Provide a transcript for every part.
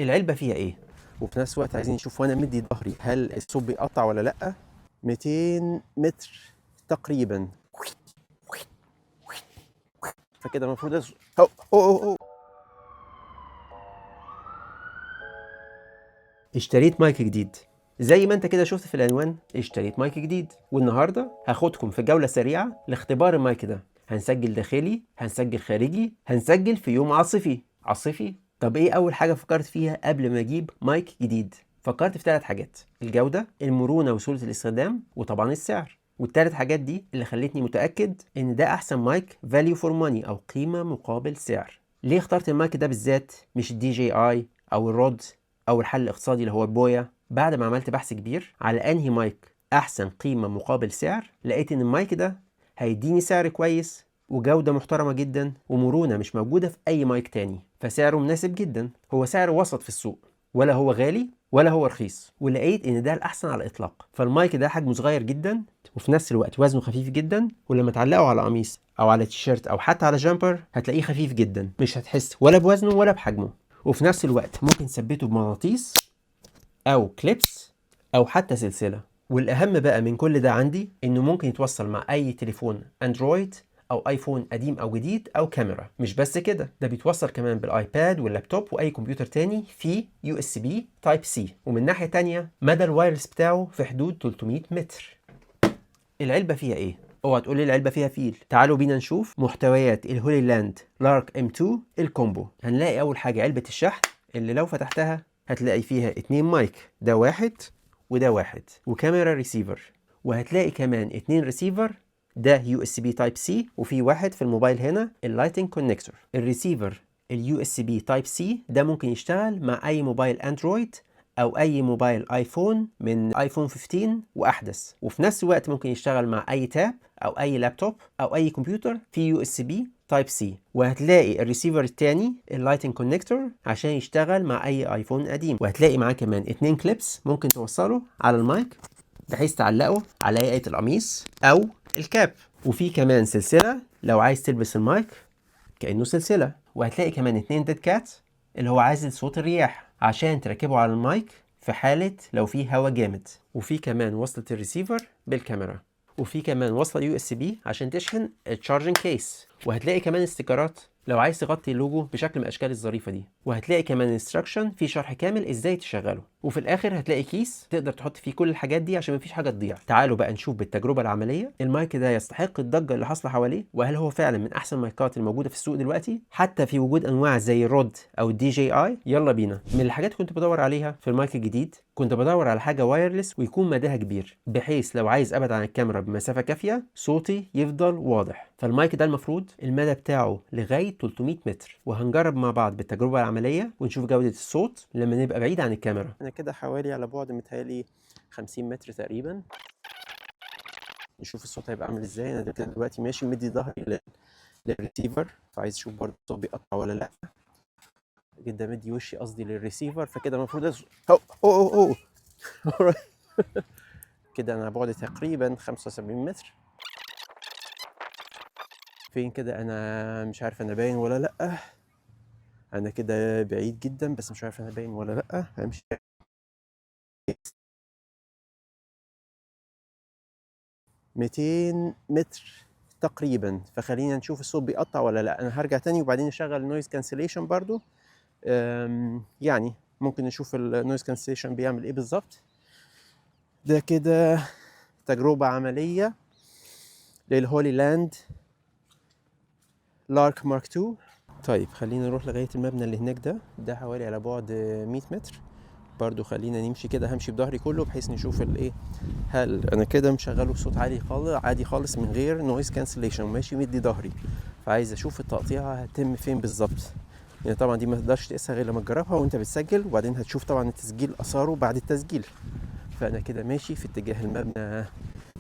العلبة فيها ايه، وفي نفس الوقت عايزين نشوف وانا مدي ظهري هل الصوت بيقطع ولا لا. 200 متر تقريبا، فكده المفروض أو أو أو أو. اشتريت مايك جديد زي ما انت كده شفت في العنوان. اشتريت مايك جديد، والنهارده هاخدكم في جولة سريعة لاختبار المايك ده. هنسجل داخلي، هنسجل خارجي، هنسجل في يوم عاصفي. طب ايه اول حاجة فكرت فيها قبل ما اجيب مايك جديد؟ فكرت في 3 حاجات: الجودة، المرونة وسهولة الاستخدام، وطبعا السعر. والتلات حاجات دي اللي خلتني متأكد ان ده احسن مايك فاليو فور ماني او قيمة مقابل سعر. ليه اخترت المايك ده بالذات مش الدي جي اي او الرود او الحل الاقتصادي اللي هو البويا؟ بعد ما عملت بحث كبير على انهي مايك احسن قيمة مقابل سعر، لقيت ان المايك ده هيديني سعر كويس وجودة محترمة جدا ومرونة مش موجودة في اي مايك تاني، فسعره مناسب جدا. هو سعر وسط في السوق، ولا هو غالي ولا هو رخيص، ولقيت ان ده الاحسن على الاطلاق. فالمايك ده حجمه صغير جدا وفي نفس الوقت وزنه خفيف جدا، ولما تعلقه على قميص او على تيشيرت او حتى على جامبر هتلاقيه خفيف جدا، مش هتحس ولا بوزنه ولا بحجمه. وفي نفس الوقت ممكن تثبته بمغناطيس او كليبس او حتى سلسلة. والاهم بقى من كل ده عندي انه ممكن يتوصل مع اي تليفون اندرويد او ايفون قديم او جديد او كاميرا. مش بس كده، ده بيتوصل كمان بالايباد واللابتوب واي كمبيوتر تاني في يو اس بي تايب سي. ومن ناحية تانية مدى الوايرلس بتاعه في حدود 300 متر. العلبة فيها ايه؟ اوعى تقول لي العلبة فيها فيل. تعالوا بينا نشوف محتويات الهولي لاند لارك ام 2 الكومبو. هنلاقي اول حاجة علبة الشحن اللي لو فتحتها هتلاقي فيها 2 مايك، ده واحد وده واحد، وكاميرا ريسيفر. وهتلاقي كمان 2 ريسيفر، ده يو اس بي تايب سي وفي واحد في الموبايل هنا اللايتنج كونكتور. الريسيفر اليو اس بي تايب سي ده ممكن يشتغل مع اي موبايل اندرويد او اي موبايل ايفون من ايفون 15 واحدث، وفي نفس الوقت ممكن يشتغل مع اي تاب او اي لابتوب او اي كمبيوتر في يو اس بي تايب سي. وهتلاقي الريسيفر التاني اللايتنج كونكتور عشان يشتغل مع اي ايفون قديم. وهتلاقي معاه كمان 2 كليبس ممكن توصله على المايك بحيث تعلقه على هيئة القميص او الكاب. وفي كمان سلسلة لو عايز تلبس المايك كأنه سلسلة. وهتلاقي كمان 2 ديد كات اللي هو عازل صوت الرياح عشان تركبه على المايك في حالة لو فيه هوا جامد. وفي كمان وصلة الريسيفر بالكاميرا. وفي كمان وصلة يو اس بي عشان تشحن التشارجنج كيس. وهتلاقي كمان استيكرات لو عايز تغطي اللوجو بشكل من الاشكال الظريفه دي. وهتلاقي كمان انستراكشن في شرح كامل ازاي تشغله. وفي الاخر هتلاقي كيس تقدر تحط فيه كل الحاجات دي عشان مفيش حاجه تضيع. تعالوا بقى نشوف بالتجربه العمليه المايك ده يستحق الضجه اللي حاصله حواليه، وهل هو فعلا من احسن المايكات الموجوده في السوق دلوقتي حتى في وجود انواع زي الرود او الدي جي اي. يلا بينا. من الحاجات كنت بدور عليها في المايك الجديد كنت بدور على حاجه وايرلس ويكون مداها كبير بحيث لو عايز ابعد عن الكاميرا بمسافه كافيه صوتي يفضل واضح. فالمايك ده المفروض المدى بتاعه لغايه 300 متر، وهنجرب مع بعض بالتجربه العمليه ونشوف جوده الصوت لما نبقى بعيد عن الكاميرا. انا كده حوالي على بعد متهيألي 50 متر تقريبا. نشوف الصوت هيبقى عامل ازاي. انا دلوقتي ماشي مدي ظهري للريسيفر، فعايز اشوف برضه الصوت بيقطع ولا لا. جدا مدي وشي قصدي للريسيفر، فكده المفروض كده انا بعد تقريبا 75 متر. فين كده؟ انا مش عارف انا باين ولا لا. انا كده بعيد جدا بس مش عارف انا باين ولا لا. همشي 200 متر تقريبا، فخلينا نشوف الصوت بيقطع ولا لا. انا هرجع تاني وبعدين اشغل نويز كانسليشن برضو. يعني ممكن نشوف النويز كانسليشن بيعمل ايه بالظبط. ده كده تجربة عملية للهولي لاند لارك مارك 2. طيب خلينا نروح لغاية المبنى اللي هناك ده حوالي على بعد 100 متر برضو. خلينا نمشي كده، همشي بظهري كله بحيث نشوف الايه. هل انا كده مشغله بصوت عادي خالص من غير نويز كانسليشن وماشي مدي ظهري، فعايز اشوف التقطيع هتتم فين بالظبط. يعني طبعا دي ما تقدرش تقيسها غير لما تجربها وانت بتسجل، وبعدين هتشوف طبعا التسجيل اثاره بعد التسجيل. فانا كده ماشي في اتجاه المبنى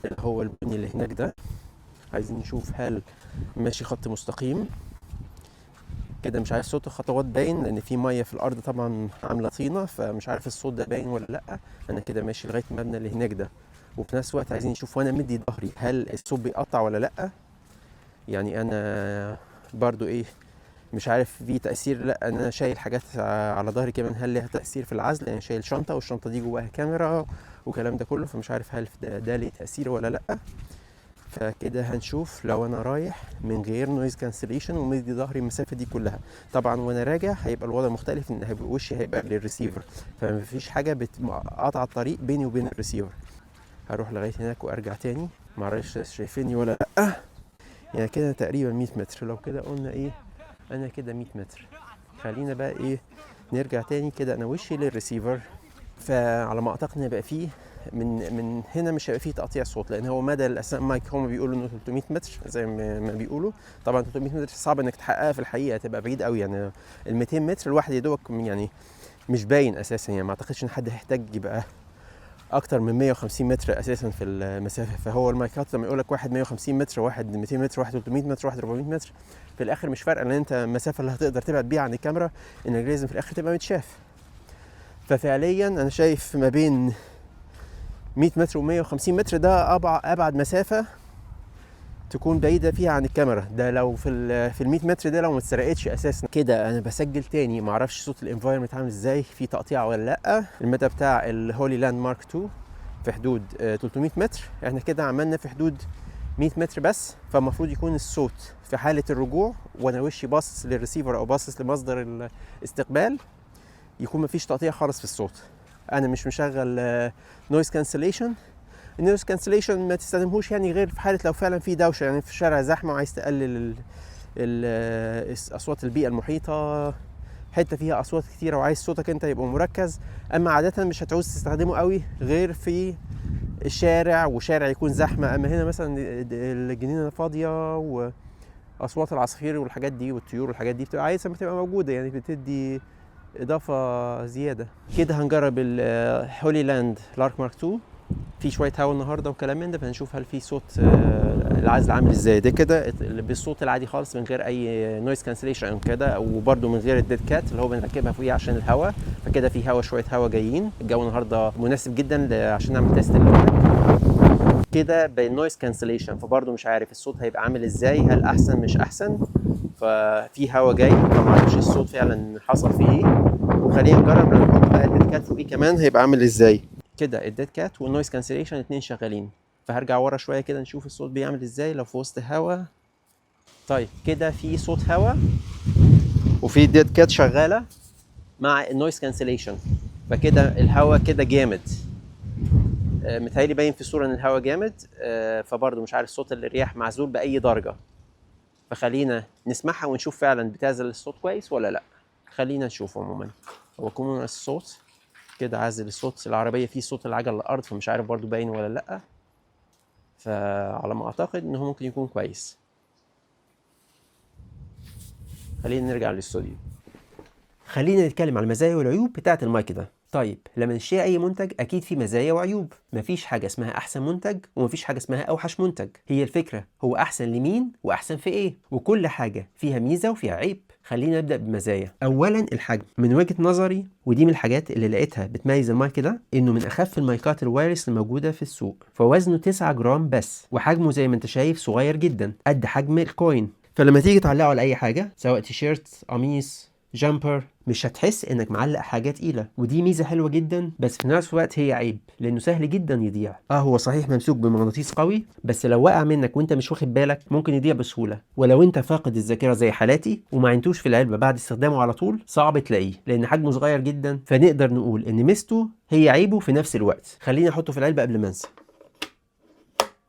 اللي هو البني اللي هناك ده. عايزين نشوف هل ماشي خط مستقيم كده. مش عارف صوت الخطوات باين لان في ميه في الارض طبعا عامله طينه، فمش عارف الصوت ده باين ولا لا. انا كده ماشي لغايه المبنى اللي هناك ده، وفي نفس الوقت عايزين نشوف وانا مدي ظهري هل الصوت بيقطع ولا لا. يعني انا برضو ايه مش عارف في تأثير، لا انا شايل حاجات على ظهري كمان، هل ليها تأثير في العزل؟ يعني شايل شنطة والشنطة دي جواها كاميرا والكلام ده كله، فمش عارف هل ده ليه تأثير ولا لا. فكده هنشوف لو انا رايح من غير نويز كانسليشن ومدي ظهري المسافة دي كلها. طبعا وانا راجع هيبقى الوضع مختلف، ان هيبقى وشي هيبقى للريسيفر، فمفيش حاجة قاطعة الطريق بيني وبين الريسيفر. هروح لغاية هناك وارجع تاني، معرفش شايفيني ولا لا. يعني كده تقريبا 100 متر، لو كده قلنا ايه، انا كده 100 متر. خلينا بقى ايه نرجع تاني كده، انا وشي للريسيفر. فعلى ما اعتقد ان يبقى فيه من هنا مش هيبقى فيه تقطيع صوت، لان هو مدى المايك هم بيقولوا انه 300 متر زي ما بيقولوا. طبعا 300 متر صعب انك تحققها في الحقيقه، تبقى بعيد قوي. يعني ال 200 متر الواحد يدوك يعني مش باين اساسا. يعني ما اعتقدش ان حد هيحتاج يبقى اكتر من 150 متر اساسا في المسافه. فهو المايكات لما يقول لك واحد 150 متر، واحد 200 متر، واحد 300 متر، واحد 400 متر، في الاخر مش فارقه، لان انت المسافه اللي هتقدر تبعد بيها عن الكاميرا انك لازم في الاخر تبقى متشاف. ففعليا انا شايف ما بين 100 متر و150 متر ده ابعد مسافه تكون بعيده فيها عن الكاميرا. ده لو في ال 100 متر ده لو ما اتسرقتش اساسا. كده انا بسجل تاني، ما اعرفش صوت الانفايرمنت عامل ازاي، في تقطيع ولا لا. المدى بتاع الهولي لاند مارك 2 في حدود 300 متر، احنا كده عملنا في حدود 100 متر بس. فالمفروض يكون الصوت في حاله الرجوع وانا وشي باصص للريسيفر او باصص لمصدر الاستقبال يكون مفيش تقطيع خالص في الصوت. انا مش مشغل نويز كانسليشن. النويز كانسليشن ما تستخدمهوش يعني غير في حاله لو فعلا في دوشه، يعني في شارع زحمه وعايز تقلل اصوات البيئه المحيطه، حته فيها اصوات كتيره وعايز صوتك انت يبقى مركز. اما عاده مش هتعوز تستخدمه قوي غير في الشارع وشارع يكون زحمه. اما هنا مثلا الجنينه فاضيه واصوات العصافير والحاجات دي والطيور والحاجات دي بتبقى عايزه بتبقى موجوده، يعني بتدي اضافه زياده. كده هنجرب الهولي لاند لارك مارك 2. في شويه هوا النهارده وكلام من ده، فهنشوف هل في صوت العزل عامل ازاي. ده كده بالصوت العادي خالص من غير اي نويز كانسليشن كده، وبرده من غير الديد كات اللي هو بنركبها فوقيه عشان الهوا. فكده في هوا، شويه هوا جايين. الجو النهارده مناسب جدا عشان نعمل تيست كده بالنويز كانسليشن. فبرضه مش عارف الصوت هيبقى عامل ازاي، هل احسن مش احسن. ففي هوا جاي، فما اعرفش الصوت فعلا حصل فيه ايه. وخلينا نجرب لما نحط بقى الديد كات فوقيه كمان هيبقى عامل ازاي. كده الديد كات والنويز كانسليشن اتنين شغالين. فهرجع ورا شويه كده نشوف الصوت بيعمل ازاي لو في وسط هوا. طيب كده في صوت هوا وفي الديد كات شغاله مع النويز كانسليشن. فكده الهوا كده جامد. متهيألي باين في الصوره ان الهوا جامد. فبرضه مش عارف صوت الرياح معزول باي درجه. فخلينا نسمعها ونشوف فعلا بتعزل الصوت كويس ولا لا. خلينا نشوف. عموما هو كومون الصوت كده عازل الصوت. العربيه فيه صوت العجل على الارض، فمش عارف برضو باين ولا لا. فعلى ما اعتقد انه ممكن يكون كويس. خلينا نرجع للاستوديو. خلينا نتكلم عن المزايا والعيوب بتاعه المايك ده. طيب لما نشتري اي منتج اكيد في مزايا وعيوب. مفيش حاجه اسمها احسن منتج ومفيش حاجه اسمها اوحش منتج. هي الفكره هو احسن لمين واحسن في ايه، وكل حاجه فيها ميزه وفيها عيب. خلينا نبدا بمزايا. اولا الحجم. من وجهه نظري ودي من الحاجات اللي لقيتها بتميز المايك ده، انه من اخف المايكات الوايرلس الموجوده في السوق. فوزنه 9 جرام بس، وحجمه زي ما انت شايف صغير جدا قد حجم الكوين. فلما تيجي تعلقه على اي حاجه سواء تيشيرت، قميص، جامبر، مش هتحس انك معلق حاجه تقيله. ودي ميزه حلوه جدا، بس في نفس الوقت هي عيب لانه سهل جدا يضيع. هو صحيح ممسوك بمغناطيس قوي، بس لو وقع منك وانت مش واخد بالك ممكن يضيع بسهوله. ولو انت فاقد الذاكره زي حالاتي وما عينتوش في العلبه بعد استخدامه على طول صعب تلاقيه، لان حجمه صغير جدا. فنقدر نقول ان ميزته هي عيبه في نفس الوقت. خليني احطه في العلبه قبل ما انسى.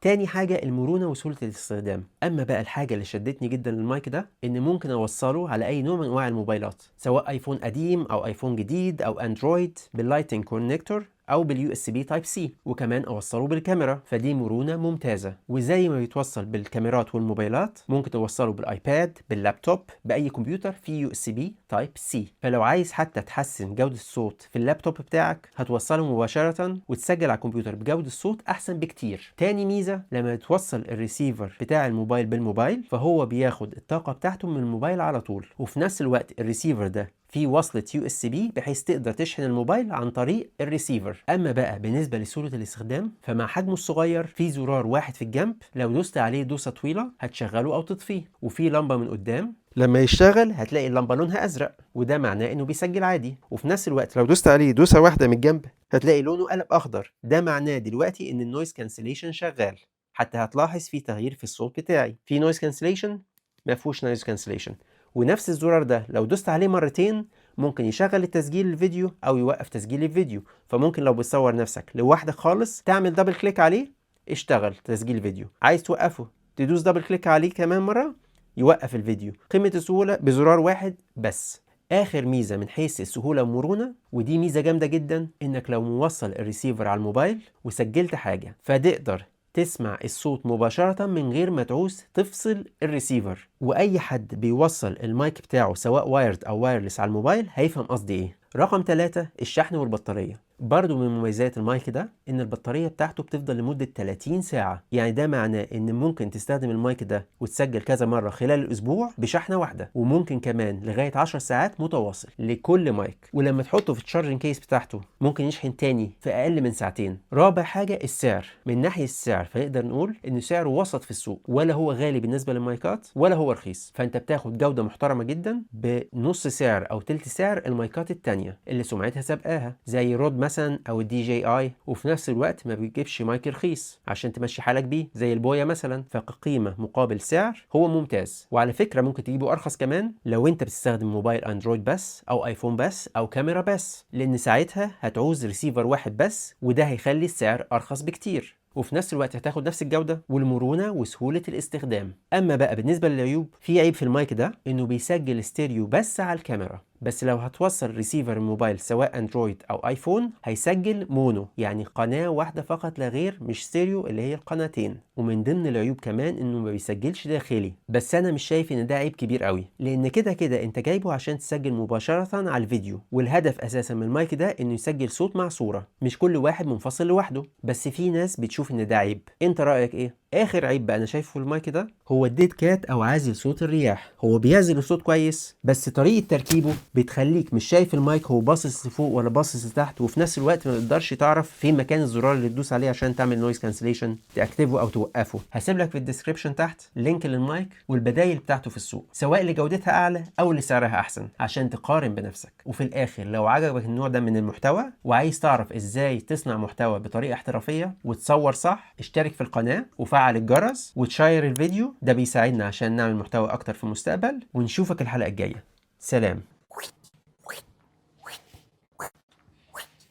تاني حاجة المرونة وسهولة الاستخدام. أما بقى الحاجة اللي شدتني جدا للمايك ده إن ممكن أوصله على أي نوع من أنواع الموبايلات، سواء أيفون قديم أو أيفون جديد أو أندرويد، باللايتنج كونكتور أو باليو اس بي تايب سي. وكمان أوصله بالكاميرا، فدي مرونة ممتازة. وزي ما بيتوصل بالكاميرات والموبايلات ممكن توصله بالآيباد، باللابتوب، بأي كمبيوتر فيه يو اس بي تايب سي. فلو عايز حتى تحسن جودة الصوت في اللابتوب بتاعك هتوصله مباشرة وتسجل على الكمبيوتر بجودة الصوت أحسن بكتير. تاني ميزة لما توصل الريسيفر بتاع الموبايل بالموبايل فهو بياخد الطاقة بتاعته من الموبايل على طول، وفي نفس الوقت الريسيفر ده في وصلة USB بحيث تقدر تشحن الموبايل عن طريق الريسيفر. اما بقى بالنسبة لسهولة الاستخدام فمع حجمه الصغير في زرار واحد في الجنب لو دوست عليه دوسة طويلة هتشغله او تطفيه، وفي لمبة من قدام لما يشتغل هتلاقي اللمبة لونها ازرق وده معناه انه بيسجل عادي. وفي نفس الوقت لو دوست عليه دوسة واحدة من الجنب هتلاقي لونه قلب اخضر، ده معناه دلوقتي ان النويز كانسليشن شغال. حتى هتلاحظ في تغيير في الصوت بتاعي، في نويز كانسليشن ما فيهوش نويز كانسليشن. ونفس الزرار ده لو دوست عليه مرتين ممكن يشغل التسجيل الفيديو او يوقف تسجيل الفيديو. فممكن لو بتصور نفسك لوحدك خالص تعمل دبل كليك عليه اشتغل تسجيل فيديو، عايز توقفه تدوس دبل كليك عليه كمان مرة يوقف الفيديو. قمة السهولة بزرار واحد بس. اخر ميزة من حيث السهولة والمرونة، ودي ميزة جامدة جدا، انك لو موصل الريسيفر على الموبايل وسجلت حاجة فتقدر تسمع الصوت مباشرة من غير ما تعوز تفصل الريسيفر. واي حد بيوصل المايك بتاعه سواء وايرد او وايرلس على الموبايل هيفهم قصدي ايه. رقم 3 الشحن والبطارية. برضو من مميزات المايك ده ان البطارية بتاعته بتفضل لمدة 30 ساعة، يعني ده معناه ان ممكن تستخدم المايك ده وتسجل كذا مرة خلال الاسبوع بشحنة واحدة، وممكن كمان لغاية 10 ساعات متواصل لكل مايك. ولما تحطه في التشارجنج كيس بتاعته ممكن يشحن تاني في اقل من ساعتين. رابع حاجة السعر. من ناحية السعر فنقدر نقول ان سعره وسط في السوق، ولا هو غالي بالنسبة للمايكات ولا هو رخيص. فانت بتاخد جودة محترمة جدا بنص سعر او تلت سعر المايكات التانية اللي سمعتها سابقاها زي رود مثلا او الدي جي اي، وفي نفس الوقت ما بيجيبش مايك رخيص عشان تمشي حالك بيه زي البويا مثلا. فكقيمة مقابل سعر هو ممتاز. وعلى فكرة ممكن تجيبه ارخص كمان لو انت بتستخدم موبايل اندرويد بس او ايفون بس او كاميرا بس، لان ساعتها هتعوز ريسيفر واحد بس وده هيخلي السعر ارخص بكتير، وفي نفس الوقت هتاخد نفس الجودة والمرونة وسهولة الاستخدام. اما بقى بالنسبة للعيوب، في عيب في المايك ده انه بيسجل ستيريو بس على الكاميرا، بس لو هتوصل ريسيفر الموبايل سواء اندرويد او ايفون هيسجل مونو، يعني قناة واحدة فقط لا غير، مش ستيريو اللي هي القناتين. ومن ضمن العيوب كمان انه ما بيسجلش داخلي، بس انا مش شايف ان ده عيب كبير قوي، لان كده كده انت جايبه عشان تسجل مباشرة على الفيديو، والهدف اساسا من المايك ده انه يسجل صوت مع صورة، مش كل واحد منفصل لوحده. بس في ناس بتشوف ان ده عيب، انت رأيك ايه؟ اخر عيب بقى انا شايفه في المايك ده هو الديد كات او عازل صوت الرياح. هو بيعزل الصوت كويس بس طريقة تركيبه بتخليك مش شايف المايك هو باصص لفوق ولا باصص لتحت، وفي نفس الوقت ما تقدرش تعرف فين مكان الزرار اللي تدوس عليه عشان تعمل نويز كانسليشن تاكتفه او توقفه. هسيب لك في الديسكريبشن تحت لينك للمايك والبدايل بتاعته في السوق، سواء اللي جودتها اعلى او اللي سعرها احسن، عشان تقارن بنفسك. وفي الاخر لو عجبك النوع ده من المحتوى وعايز تعرف ازاي تصنع محتوى بطريقة احترافية وتصور صح، اشترك في القناة وفعل الجرس وتشير الفيديو، ده بيساعدنا عشان نعمل محتوى اكتر في المستقبل. ونشوفك الحلقة الجاية. سلام.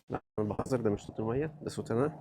لا انا بهزر، ده مش صوت المية، ده صوت انا.